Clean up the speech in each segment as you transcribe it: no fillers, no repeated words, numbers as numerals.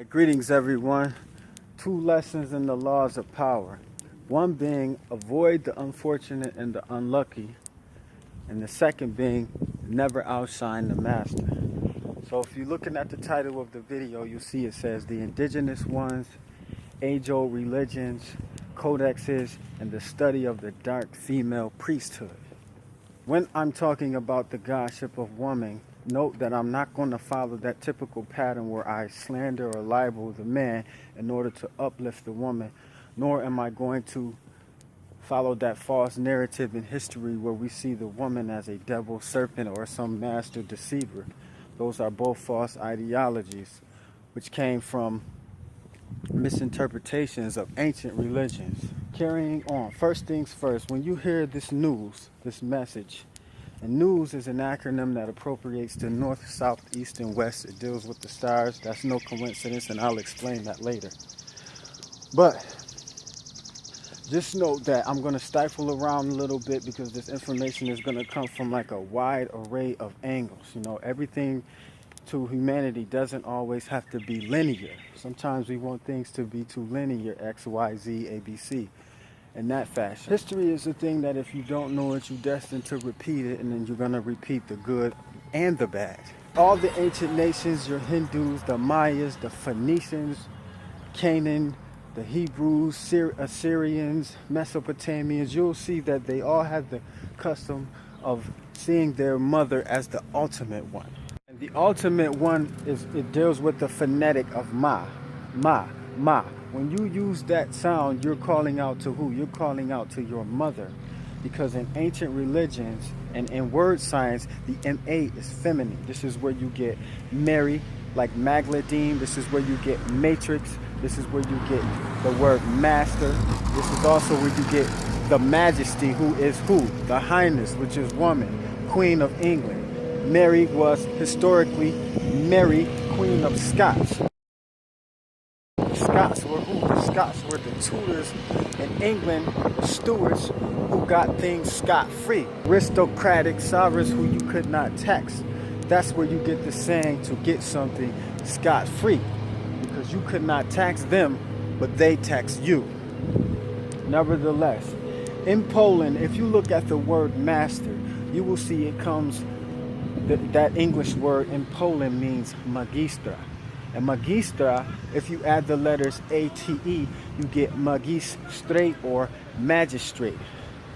Greetings everyone. Two lessons in the laws of power. One being avoid the unfortunate and the unlucky, and the second being never outshine the master. So if you're looking at the title of the video, you see it says the Indigenous-Ones, age-old religions, codexes, and the study of the Dark Female Priesthood. When I'm talking about the godship of woman, note that I'm not going to follow that typical pattern where I slander or libel the man in order to uplift the woman, nor am I going to follow that false narrative in history where we see the woman as a devil, serpent, or some master deceiver. Those are both false ideologies which came from misinterpretations of ancient religions. Carrying on, first things first, when you hear this news, this message, and news is an acronym that appropriates to north, south, east, and west. It deals with the stars. That's no coincidence, and I'll explain that later. But just note that I'm going to stifle around a little bit because this information is going to come from like a wide array of angles. You know, everything to humanity doesn't always have to be linear. Sometimes we want things to be too linear, X, Y, Z, A, B, C. In that fashion. History is a thing that if you don't know it, you're destined to repeat it, and then you're going to repeat the good and the bad. All the ancient nations, your Hindus, the Mayas, the Phoenicians, Canaan, the Hebrews, Assyrians, Mesopotamians, you'll see that they all had the custom of seeing their mother as the ultimate one. And the ultimate one it deals with the phonetic of ma. When you use that sound, you're calling out to who? You're calling out to your mother. Because in ancient religions and in word science, the MA is feminine. This is where you get Mary, like Magladine. This is where you get matrix. This is where you get the word master. This is also where you get the majesty, who is who? The highness, which is woman, Queen of England. Mary was historically Mary, Queen of Scots. Scots were who? The Scots were the Tudors in England, the stewards who got things scot-free. Aristocratic sovereigns who you could not tax. That's where you get the saying to get something scot-free, because you could not tax them, but they taxed you. Nevertheless, in Poland, if you look at the word master, you will see it comes, that English word in Poland means magistra. And magistra, if you add the letters A-T-E, you get magistrate or magistrate.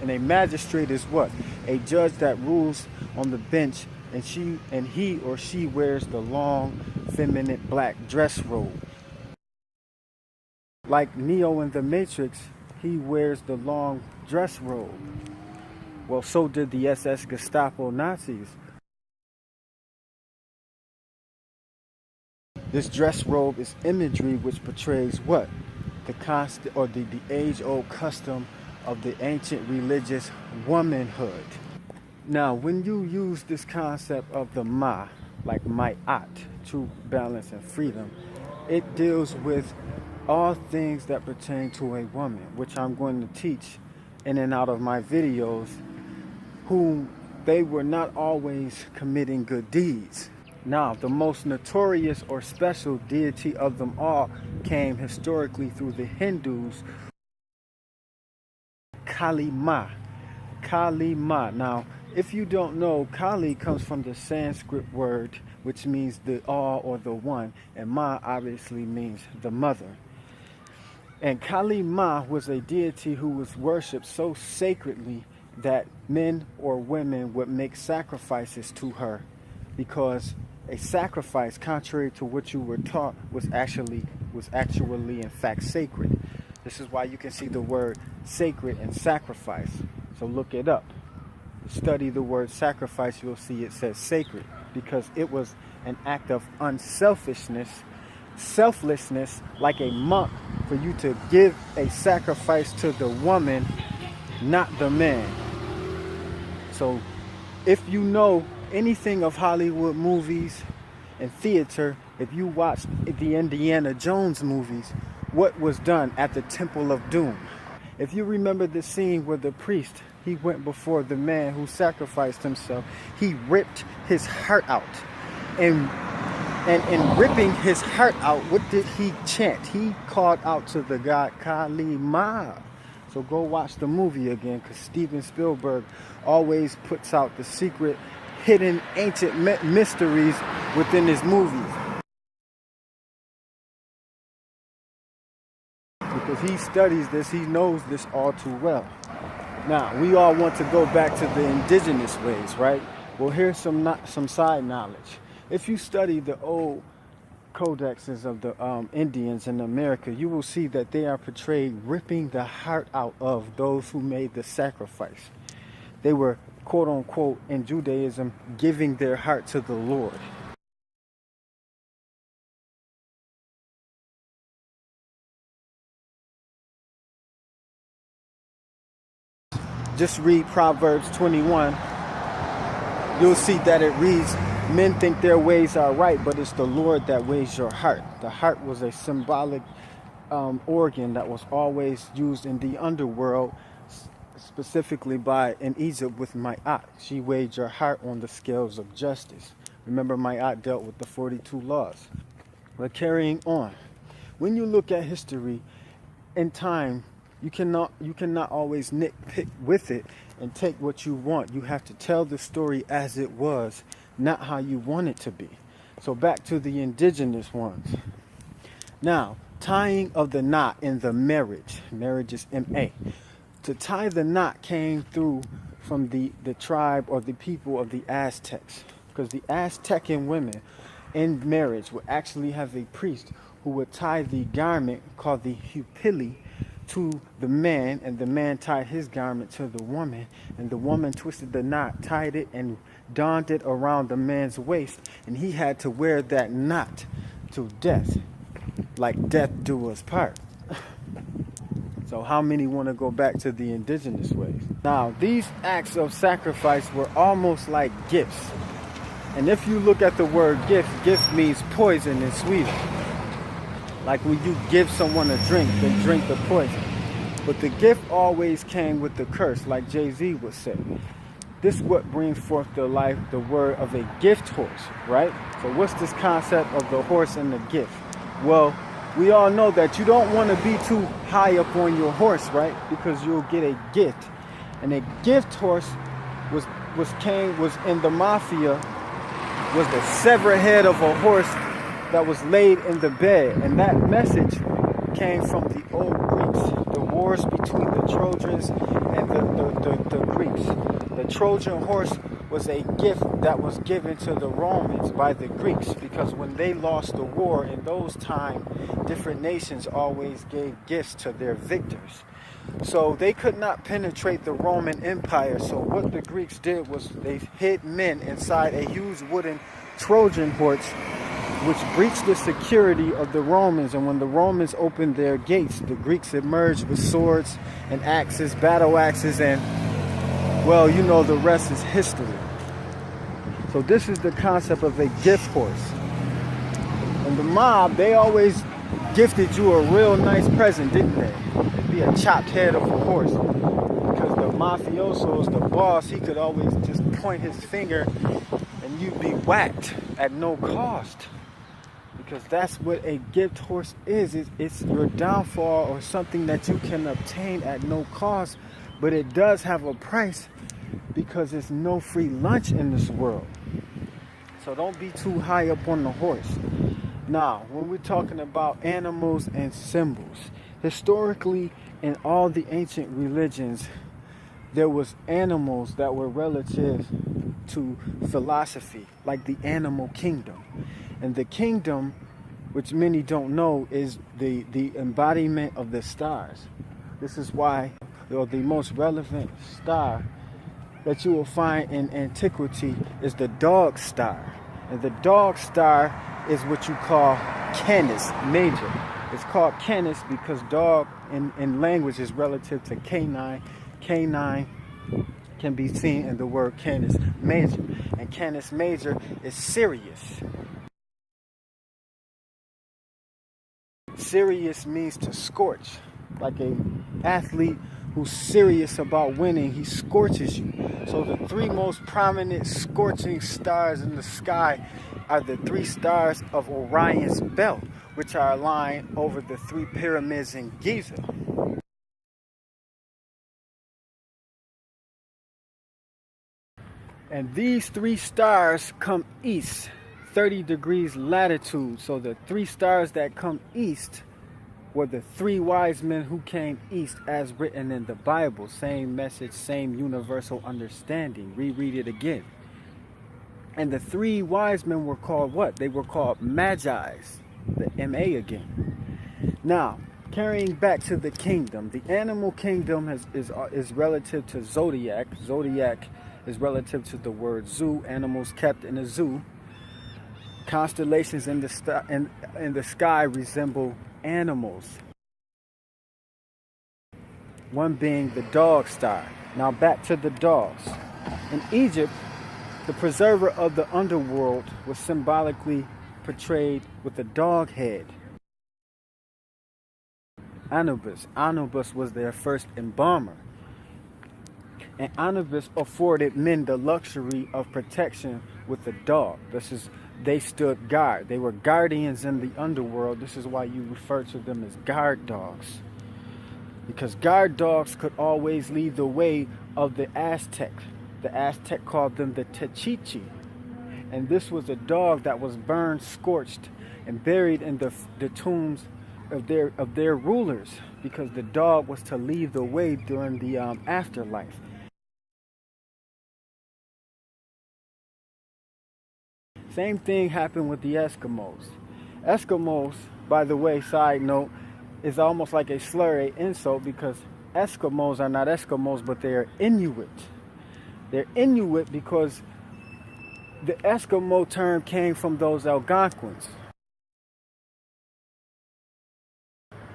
And a magistrate is what? A judge that rules on the bench, and he or she wears the long, feminine black dress robe. Like Neo in the Matrix, he wears the long dress robe. Well, so did the SS Gestapo Nazis. This dress robe is imagery which portrays what? The constant or the age-old custom of the ancient religious womanhood. Now, when you use this concept of the ma, like ma'at, true balance and freedom, it deals with all things that pertain to a woman, which I'm going to teach in and out of my videos, whom they were not always committing good deeds. Now, the most notorious or special deity of them all came historically through the Hindus, Kali Ma. Kali Ma. Now, if you don't know, Kali comes from the Sanskrit word, which means the all or the one, and Ma obviously means the mother. And Kali Ma was a deity who was worshipped so sacredly that men or women would make sacrifices to her, because a sacrifice, contrary to what you were taught, was actually in fact sacred. This is why you can see the word sacred and sacrifice. So look it up. Study the word sacrifice, you'll see it says sacred, because it was an act of unselfishness, selflessness, like a monk, for you to give a sacrifice to the woman, not the man. So if you know anything of Hollywood movies and theater, if you watched the Indiana Jones movies, what was done at the Temple of Doom? If you remember the scene where the priest, he went before the man who sacrificed himself, he ripped his heart out and And in ripping his heart out, what did he chant? He called out to the god Kali Ma. So go watch the movie again, because Steven Spielberg always puts out the secret, hidden, ancient mysteries within his movies. Because he studies this, he knows this all too well. Now, we all want to go back to the indigenous ways, right? Well, here's some side knowledge. If you study the old codexes of the Indians in America, you will see that they are portrayed ripping the heart out of those who made the sacrifice. They were, quote unquote, in Judaism, giving their heart to the Lord. Just read Proverbs 21. You'll see that it reads, men think their ways are right, but it's the Lord that weighs your heart. The heart was a symbolic organ that was always used in the underworld, specifically in Egypt with Ma'at. She weighed your heart on the scales of justice. Remember, Ma'at dealt with the 42 laws. But carrying on, when you look at history in time, you cannot always nitpick with it and take what you want. You have to tell the story as it was, not how you want it to be. So back to the indigenous ones. Now, tying of the knot in the marriage. Marriage is M-A. To tie the knot came through from the tribe or the people of the Aztecs. Because the Aztecan women in marriage would actually have a priest who would tie the garment called the hupili to the man, and the man tied his garment to the woman, and the woman twisted the knot, tied it, and donned it around the man's waist, and he had to wear that knot to death, like death do us part. So how many want to go back to the indigenous ways? Now, these acts of sacrifice were almost like gifts. And if you look at the word gift, gift means poison in Sweden. Like when you give someone a drink, they drink the poison. But the gift always came with the curse, like Jay-Z would say. This is what brings forth the word of a gift horse, right? So what's this concept of the horse and the gift? Well, we all know that you don't want to be too high up on your horse, right? Because you'll get a gift. And a gift horse was in the mafia, was the severed head of a horse that was laid in the bed. And that message came from the old Greeks, the wars between the Trojans and the Greeks. The Trojan horse was a gift that was given to the Romans by the Greeks, because when they lost the war in those times, different nations always gave gifts to their victors. So they could not penetrate the Roman Empire. So what the Greeks did was they hid men inside a huge wooden Trojan horse, which breached the security of the Romans. And when the Romans opened their gates, the Greeks emerged with swords and axes, battle axes, and, well, you know, the rest is history. So this is the concept of a gift horse. And the mob, they always gifted you a real nice present, didn't they? It'd be a chopped head of a horse. Because the mafiosos, the boss, he could always just point his finger and you'd be whacked at no cost. Because that's what a gift horse is. It's your downfall, or something that you can obtain at no cost. But it does have a price, because there's no free lunch in this world. So don't be too high up on the horse. Now, when we're talking about animals and symbols, historically in all the ancient religions, there was animals that were relative to philosophy, like the animal kingdom. And the kingdom, which many don't know, is the embodiment of the stars. This is why the most relevant star that you will find in antiquity is the dog star. And the dog star is what you call Canis Major. It's called Canis because dog in language is relative to canine. Canine can be seen in the word Canis Major. And Canis Major is Sirius. Sirius means to scorch, like an athlete who's serious about winning, he scorches you. So the three most prominent scorching stars in the sky are the three stars of Orion's belt, which are aligned over the three pyramids in Giza. And these three stars come east, 30 degrees latitude. So the three stars that come east were the three wise men who came east, as written in the Bible. Same message, same universal understanding. Reread it again. And the three wise men were called what? They were called Magi's. The M-A again. Now, carrying back to the kingdom. The animal kingdom is relative to zodiac. Zodiac is relative to the word zoo. Animals kept in a zoo. Constellations in the sky resemble animals. One being the dog star. Now back to the dogs. In Egypt, the preserver of the underworld was symbolically portrayed with a dog head. Anubis was their first embalmer. And Anubis afforded men the luxury of protection with the dog. They stood guard. They were guardians in the underworld. This is why you refer to them as guard dogs. Because guard dogs could always lead the way of the Aztec. The Aztec called them the Techichi. And this was a dog that was burned, scorched, and buried in the tombs of their rulers, because the dog was to lead the way during the afterlife. Same thing happened with the Eskimos. Eskimos, by the way, side note, is almost like a slur, an insult, because Eskimos are not Eskimos, but they are Inuit. They're Inuit because the Eskimo term came from those Algonquins.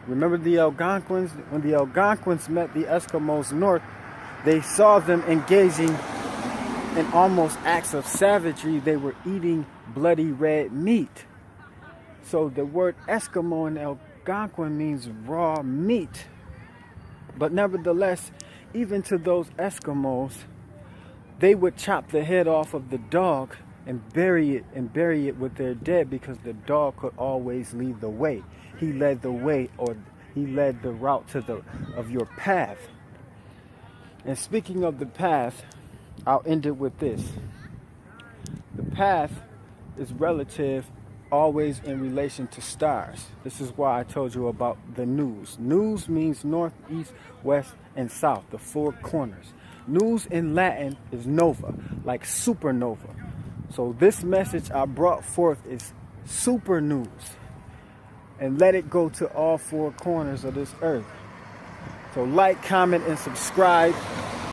Remember the Algonquins? When the Algonquins met the Eskimos north, they saw them engaging in almost acts of savagery. They were eating bloody red meat. So the word Eskimo in Algonquin means raw meat. But nevertheless, even to those Eskimos, they would chop the head off of the dog and bury it with their dead, because the dog could always lead the way. He led the way, or he led the route of your path. And speaking of the path, I'll end it with this. The path is relative, always in relation to stars. This is why I told you about the news. News means north, east, west, and south, the four corners. News in Latin is nova, like supernova. So this message I brought forth is super news. And let it go to all four corners of this earth. So like, comment, and subscribe.